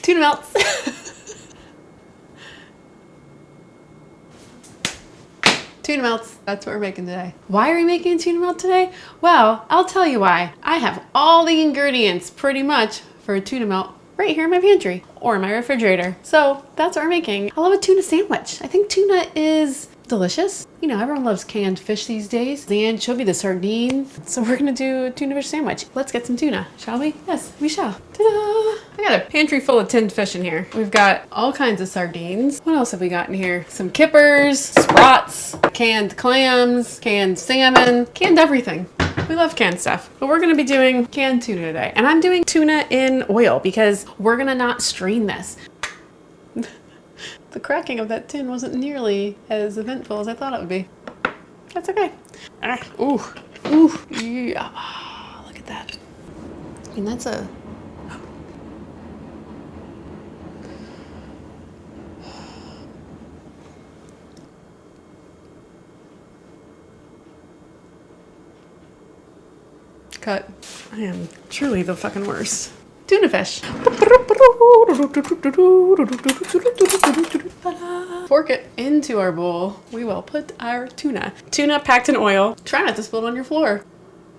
Tuna melts. Tuna melts, that's what we're making today. Why are we making tuna melt today? Well, I'll tell you why. I have all the ingredients pretty much for a tuna melt right here in my pantry or in my refrigerator. So that's what we're making. I love a tuna sandwich. I think tuna is delicious. You know, everyone loves canned fish these days. The anchovy, the sardine. So we're gonna do a tuna fish sandwich. Let's get some tuna, shall we? Yes, we shall. Ta-da! I got a pantry full of tinned fish in here. We've got all kinds of sardines. What else have we got in here? Some kippers, sprats, canned clams, canned salmon, canned everything. We love canned stuff, but we're gonna be doing canned tuna today. And I'm doing tuna in oil because we're gonna not strain this. The cracking of that tin wasn't nearly as eventful as I thought it would be. That's okay. Ooh, yeah. Oh, look at that. I mean, that's a... Cut. I am truly the fucking worst. Tuna fish. Fork it into our bowl. We will put our tuna. Tuna packed in oil. Try not to spill it on your floor.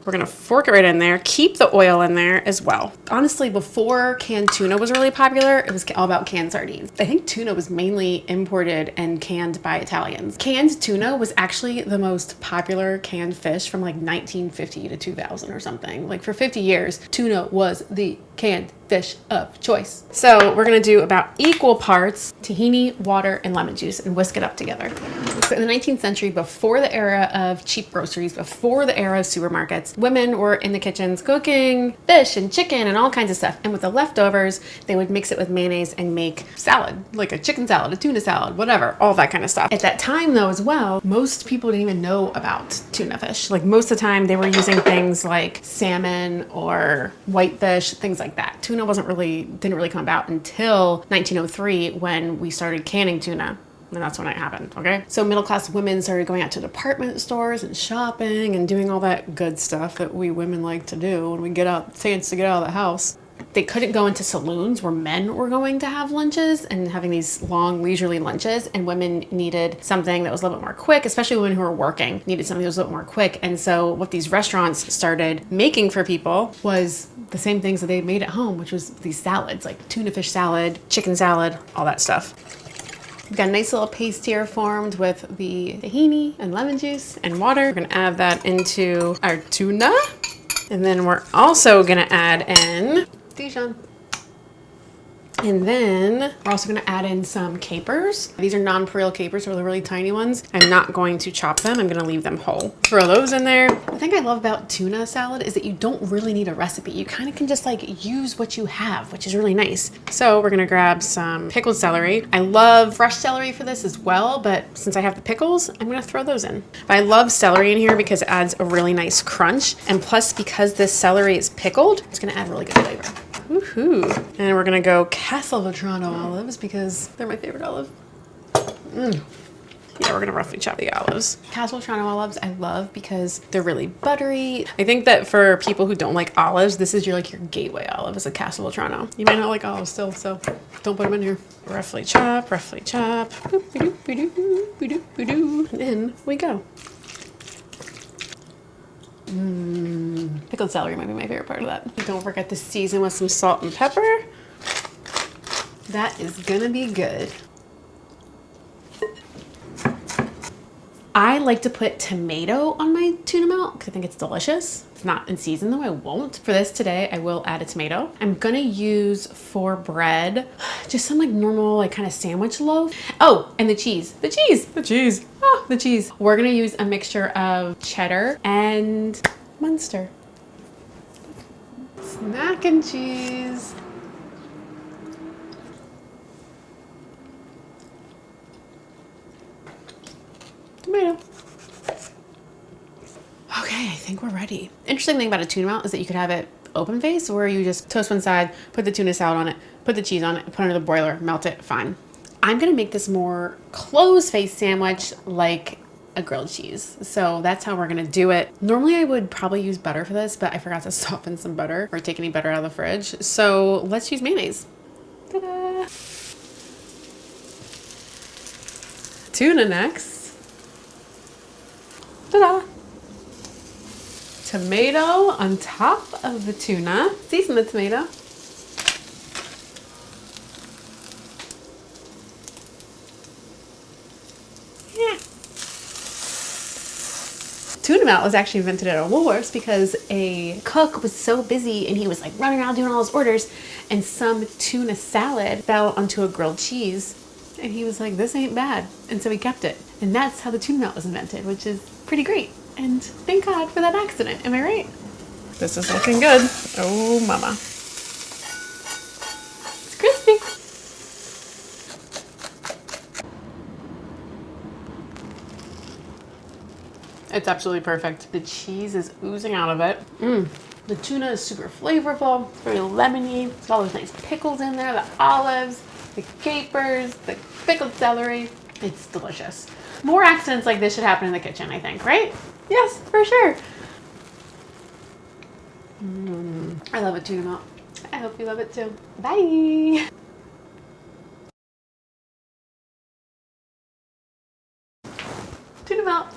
We're gonna fork it right in there. Keep the oil in there as well. Honestly, before canned tuna was really popular, it was all about canned sardines. I think tuna was mainly imported and canned by Italians. Canned tuna was actually the most popular canned fish from like 1950 to 2000 or something. Like for 50 years, tuna was the canned fish of choice. So we're gonna do about equal parts tahini, water, and lemon juice and whisk it up together. So in the 19th century, before the era of cheap groceries, before the era of supermarkets, women were in the kitchens cooking fish and chicken and all kinds of stuff. And with the leftovers, they would mix it with mayonnaise and make salad, like a chicken salad, a tuna salad, whatever, all that kind of stuff. At that time though as well, most people didn't even know about tuna fish. Like most of the time they were using things like salmon or whitefish, things like that. Tuna didn't really come about until 1903 when we started canning tuna. And that's when it happened, okay? So middle-class women started going out to department stores and shopping and doing all that good stuff that we women like to do when we get out, chance to get out of the house. They couldn't go into saloons where men were going to have lunches and having these long leisurely lunches, and women needed something that was a little bit more quick, especially women who were working needed something that was a little bit more quick. And so what these restaurants started making for people was the same things that they made at home, which was these salads, like tuna fish salad, chicken salad, all that stuff. We've got a nice little paste here formed with the tahini and lemon juice and water. We're gonna add that into our tuna. And then we're also gonna add in Dijon. And then we're also gonna add in some capers. These are non-pearl capers, so they're really tiny ones. I'm not going to chop them, I'm gonna leave them whole. Throw those in there. The thing I love about tuna salad is that you don't really need a recipe. You kind of can just like use what you have, which is really nice. So we're gonna grab some pickled celery. I love fresh celery for this as well, but since I have the pickles, I'm gonna throw those in. But I love celery in here because it adds a really nice crunch. And plus, because this celery is pickled, it's gonna add really good flavor. Woohoo. And we're gonna go Castelvetrano olives because they're my favorite olive. Yeah, we're gonna roughly chop the olives. Castelvetrano olives I love because they're really buttery. I think that for people who don't like olives, this is your gateway olive is a Castelvetrano. You might not like olives still, so don't put them in here. Roughly chop, roughly chop. And in we go. Pickled celery might be my favorite part of that. Don't forget to season with some salt and pepper. That is gonna be good. I like to put tomato on my tuna melt because I think it's delicious. If it's not in season though, I won't. For this today, I will add a tomato. I'm gonna use for bread, just some normal kind of sandwich loaf. Oh, and the cheese. The cheese. Oh, the cheese. We're gonna use a mixture of cheddar and Munster. Mac and cheese. Tomato. Okay, I think we're ready. Interesting thing about a tuna melt is that you could have it open face where you just toast one side, put the tuna salad on it, put the cheese on it, put it under the broiler, melt it, fine. I'm gonna make this more closed face sandwich like a grilled cheese. So that's how we're gonna do it. Normally I would probably use butter for this, but I forgot to soften some butter or take any butter out of the fridge. So let's use mayonnaise. Ta-da! Tuna next. Ta-da! Tomato on top of the tuna. Season the tomato. Yeah. Tuna melt was actually invented at a Woolworths because a cook was so busy and he was like running around doing all his orders, and some tuna salad fell onto a grilled cheese and he was like, this ain't bad, and so he kept it, and that's how the tuna melt was invented, which is pretty great. And thank God for that accident, am I right? This is looking good. Oh mama, it's crispy. It's absolutely perfect. The cheese is oozing out of it. The tuna is super flavorful, it's very lemony. It's got all those nice pickles in there, the olives, the capers, the pickled celery. It's delicious. More accidents like this should happen in the kitchen, I think, right? Yes, for sure. I love a tuna melt. I hope you love it too. Bye. Tuna melt.